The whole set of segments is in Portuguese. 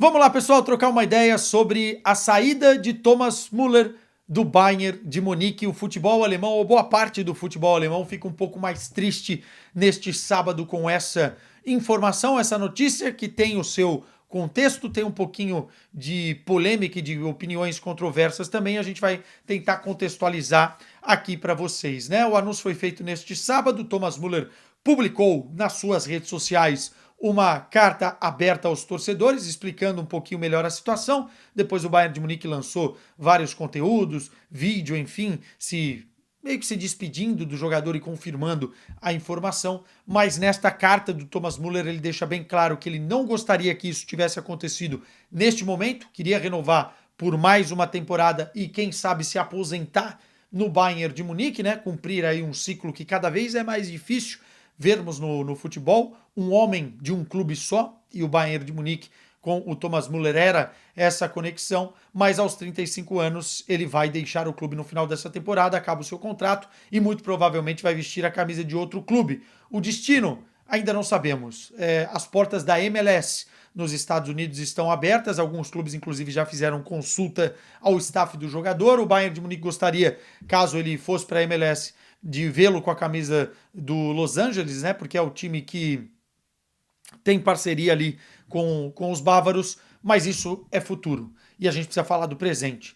Vamos lá, pessoal, trocar uma ideia sobre a saída de Thomas Müller do Bayern de Munique. O futebol alemão, ou boa parte do futebol alemão, fica um pouco mais triste neste sábado com essa informação, essa notícia que tem o seu contexto, tem um pouquinho de polêmica e de opiniões controversas também. A gente vai tentar contextualizar aqui para vocês, né? O anúncio foi feito neste sábado. Thomas Müller publicou nas suas redes sociais uma carta aberta aos torcedores, explicando um pouquinho melhor a situação. Depois o Bayern de Munique lançou vários conteúdos, vídeo, enfim, meio que se despedindo do jogador e confirmando a informação. Mas nesta carta do Thomas Müller, ele deixa bem claro que ele não gostaria que isso tivesse acontecido neste momento, queria renovar por mais uma temporada e quem sabe se aposentar no Bayern de Munique, né? Cumprir aí um ciclo que cada vez é mais difícil vermos no futebol, um homem de um clube só, e o Bayern de Munique com o Thomas Müller era essa conexão, mas aos 35 anos ele vai deixar o clube no final dessa temporada, acaba o seu contrato e muito provavelmente vai vestir a camisa de outro clube. O destino ainda não sabemos. As portas da MLS nos Estados Unidos estão abertas, alguns clubes inclusive já fizeram consulta ao staff do jogador. O Bayern de Munique gostaria, caso ele fosse para a MLS, de vê-lo com a camisa do Los Angeles, né? Porque é o time que tem parceria ali com os bávaros, mas isso é futuro. E a gente precisa falar do presente.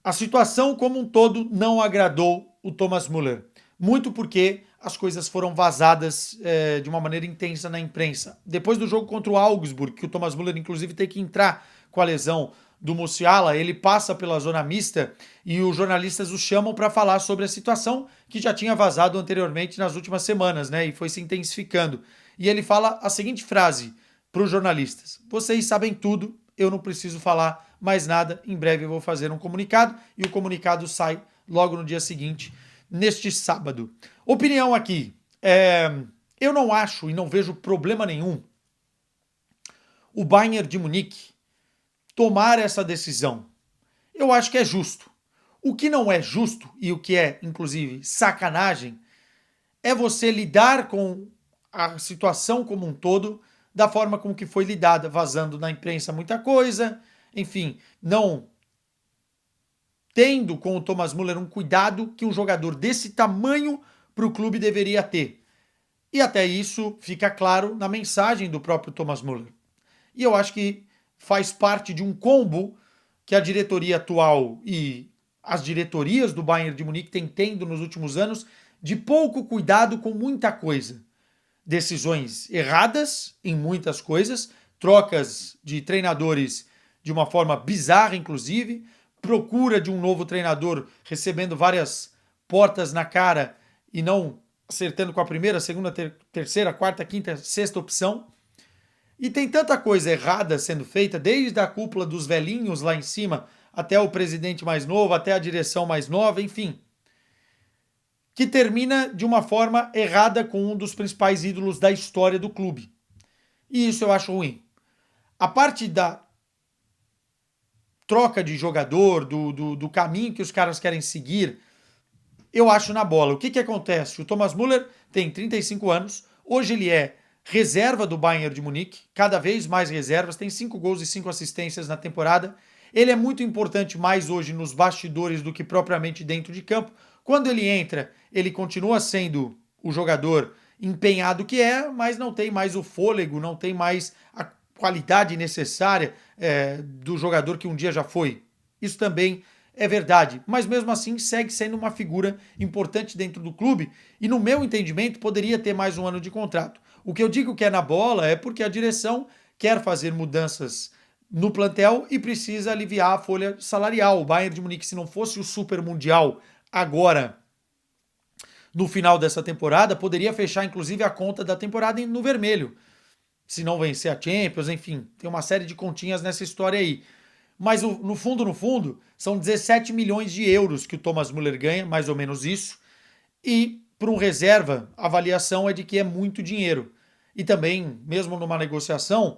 A situação como um todo não agradou o Thomas Müller. Muito porque as coisas foram vazadas de uma maneira intensa na imprensa. Depois do jogo contra o Augsburg, que o Thomas Müller inclusive tem que entrar com a lesão do Musiala, ele passa pela zona mista e os jornalistas o chamam para falar sobre a situação que já tinha vazado anteriormente nas últimas semanas, né? E foi se intensificando. E ele fala a seguinte frase para os jornalistas: vocês sabem tudo, eu não preciso falar mais nada, em breve eu vou fazer um comunicado, e o comunicado sai logo no dia seguinte, neste sábado. Opinião aqui, eu não acho e não vejo problema nenhum o Bayern de Munique tomar essa decisão. Eu acho que é justo. O que não é justo, e o que é, inclusive, sacanagem, é você lidar com a situação como um todo da forma como que foi lidada, vazando na imprensa muita coisa, enfim, não tendo com o Thomas Müller um cuidado que um jogador desse tamanho para o clube deveria ter. E até isso fica claro na mensagem do próprio Thomas Müller. E eu acho que faz parte de um combo que a diretoria atual e as diretorias do Bayern de Munique têm tendo nos últimos anos de pouco cuidado com muita coisa. Decisões erradas em muitas coisas, trocas de treinadores de uma forma bizarra, inclusive, procura de um novo treinador recebendo várias portas na cara e não acertando com a primeira, segunda, terceira, quarta, quinta, sexta opção. E tem tanta coisa errada sendo feita, desde a cúpula dos velhinhos lá em cima, até o presidente mais novo, até a direção mais nova, enfim, que termina de uma forma errada com um dos principais ídolos da história do clube. E isso eu acho ruim. A parte da troca de jogador, do caminho que os caras querem seguir, eu acho na bola. O que acontece? O Thomas Müller tem 35 anos, hoje ele é reserva do Bayern de Munique, cada vez mais reservas, tem 5 gols e 5 assistências na temporada. Ele é muito importante mais hoje nos bastidores do que propriamente dentro de campo. Quando ele entra, ele continua sendo o jogador empenhado que é, mas não tem mais o fôlego, não tem mais a qualidade necessária do jogador que um dia já foi. Isso também é verdade, mas mesmo assim segue sendo uma figura importante dentro do clube e, no meu entendimento, poderia ter mais um ano de contrato. O que eu digo que é na bola é porque a direção quer fazer mudanças no plantel e precisa aliviar a folha salarial. O Bayern de Munique, se não fosse o Super Mundial agora, no final dessa temporada, poderia fechar inclusive a conta da temporada no vermelho. Se não vencer a Champions, enfim, tem uma série de continhas nessa história aí. Mas no fundo, são 17 milhões de euros que o Thomas Müller ganha, mais ou menos isso. E para um reserva, a avaliação é de que é muito dinheiro. E também, mesmo numa negociação,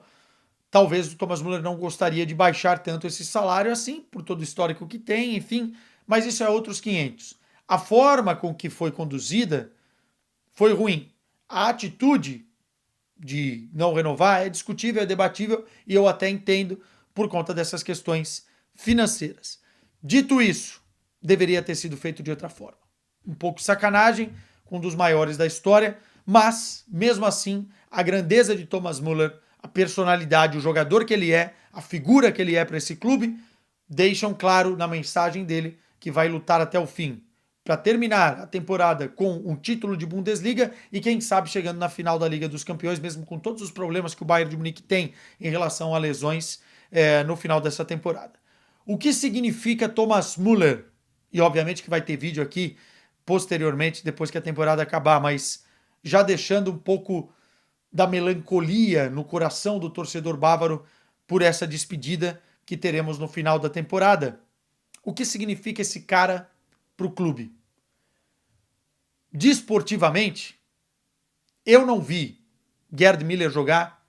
talvez o Thomas Müller não gostaria de baixar tanto esse salário assim, por todo o histórico que tem, enfim, mas isso é outros 500. A forma com que foi conduzida foi ruim. A atitude de não renovar é discutível, é debatível e eu até entendo por conta dessas questões financeiras. Dito isso, deveria ter sido feito de outra forma. Um pouco de sacanagem com um dos maiores da história, mas, mesmo assim, a grandeza de Thomas Müller, a personalidade, o jogador que ele é, a figura que ele é para esse clube, deixam claro na mensagem dele que vai lutar até o fim para terminar a temporada com um título de Bundesliga e quem sabe chegando na final da Liga dos Campeões, mesmo com todos os problemas que o Bayern de Munique tem em relação a lesões no final dessa temporada. O que significa Thomas Müller? E obviamente que vai ter vídeo aqui posteriormente, depois que a temporada acabar, mas já deixando um pouco da melancolia no coração do torcedor bávaro por essa despedida que teremos no final da temporada. O que significa esse cara para o clube? Desportivamente, eu não vi Gerd Müller jogar,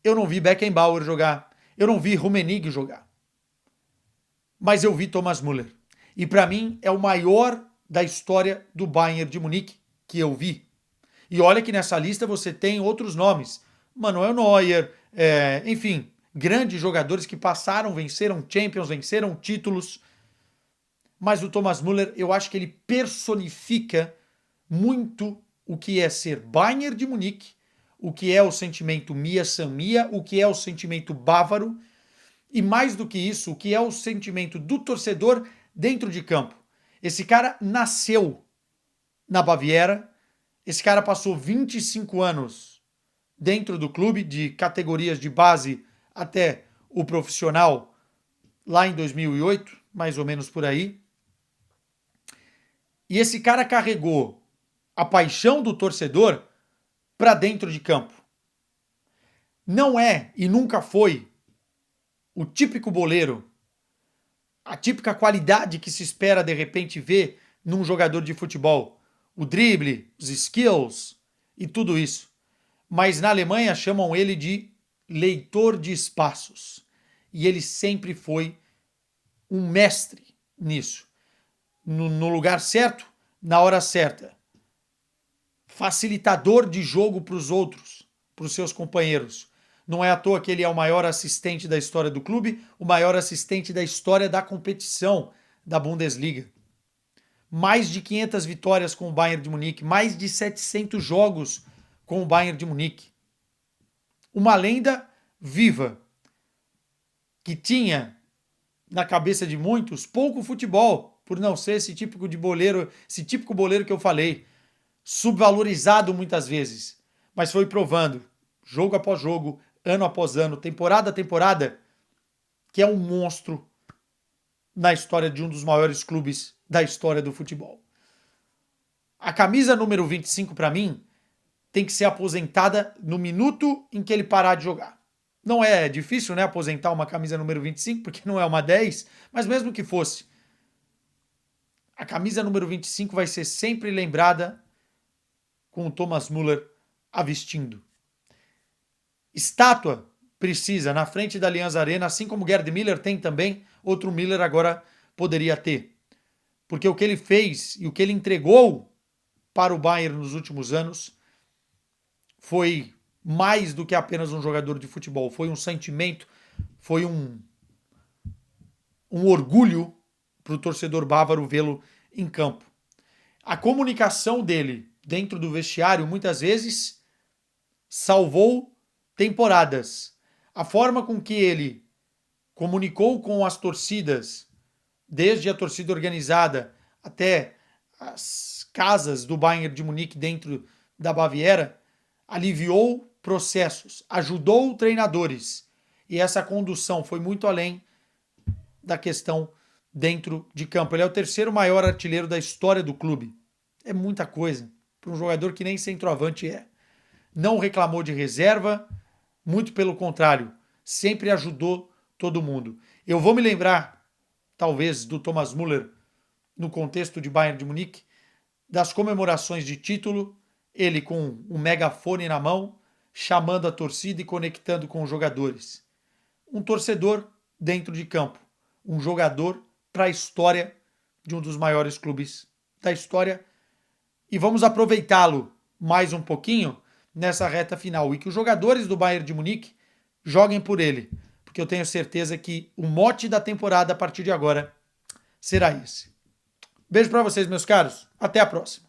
eu não vi Beckenbauer jogar, eu não vi Rummenigge jogar. Mas eu vi Thomas Müller. E para mim é o maior da história do Bayern de Munique que eu vi. E olha que nessa lista você tem outros nomes. Manuel Neuer, enfim, grandes jogadores que passaram, venceram Champions, venceram títulos. Mas o Thomas Müller, eu acho que ele personifica muito o que é ser Bayern de Munique, o que é o sentimento Mia San Mia, o que é o sentimento bávaro e mais do que isso, o que é o sentimento do torcedor dentro de campo. Esse cara nasceu na Baviera, esse cara passou 25 anos dentro do clube, de categorias de base até o profissional, lá em 2008, mais ou menos por aí. E esse cara carregou a paixão do torcedor para dentro de campo. Não é e nunca foi o típico boleiro, a típica qualidade que se espera de repente ver num jogador de futebol. O drible, os skills e tudo isso. Mas na Alemanha chamam ele de leitor de espaços. E ele sempre foi um mestre nisso. No lugar certo, na hora certa. Facilitador de jogo para os outros, para os seus companheiros. Não é à toa que ele é o maior assistente da história do clube, o maior assistente da história da competição da Bundesliga. Mais de 500 vitórias com o Bayern de Munique, mais de 700 jogos com o Bayern de Munique. Uma lenda viva, que tinha na cabeça de muitos pouco futebol, por não ser esse típico boleiro que eu falei, subvalorizado muitas vezes, mas foi provando, jogo após jogo, ano após ano, temporada a temporada, que é um monstro na história de um dos maiores clubes da história do futebol. A camisa número 25 para mim tem que ser aposentada no minuto em que ele parar de jogar. Não é difícil, né, aposentar uma camisa número 25, porque não é uma 10, mas mesmo que fosse, a camisa número 25 vai ser sempre lembrada com o Thomas Müller a vestindo. Estátua precisa na frente da Allianz Arena, assim como Gerd Müller tem também, outro Müller agora poderia ter. Porque o que ele fez e o que ele entregou para o Bayern nos últimos anos foi mais do que apenas um jogador de futebol. Foi um sentimento, foi um orgulho para o torcedor bávaro vê-lo em campo. A comunicação dele dentro do vestiário, muitas vezes, salvou temporadas. A forma com que ele comunicou com as torcidas, desde a torcida organizada até as casas do Bayern de Munique dentro da Baviera, aliviou processos, ajudou treinadores. E essa condução foi muito além da questão dentro de campo. Ele é o terceiro maior artilheiro da história do clube. É muita coisa para um jogador que nem centroavante é. Não reclamou de reserva, muito pelo contrário, sempre ajudou todo mundo. Eu vou me lembrar, talvez, do Thomas Müller, no contexto de Bayern de Munique, das comemorações de título, ele com um megafone na mão, chamando a torcida e conectando com os jogadores. Um torcedor dentro de campo, um jogador para a história de um dos maiores clubes da história. E vamos aproveitá-lo mais um pouquinho, nessa reta final e que os jogadores do Bayern de Munique joguem por ele, porque eu tenho certeza que o mote da temporada a partir de agora será esse. Beijo para vocês, meus caros. Até a próxima.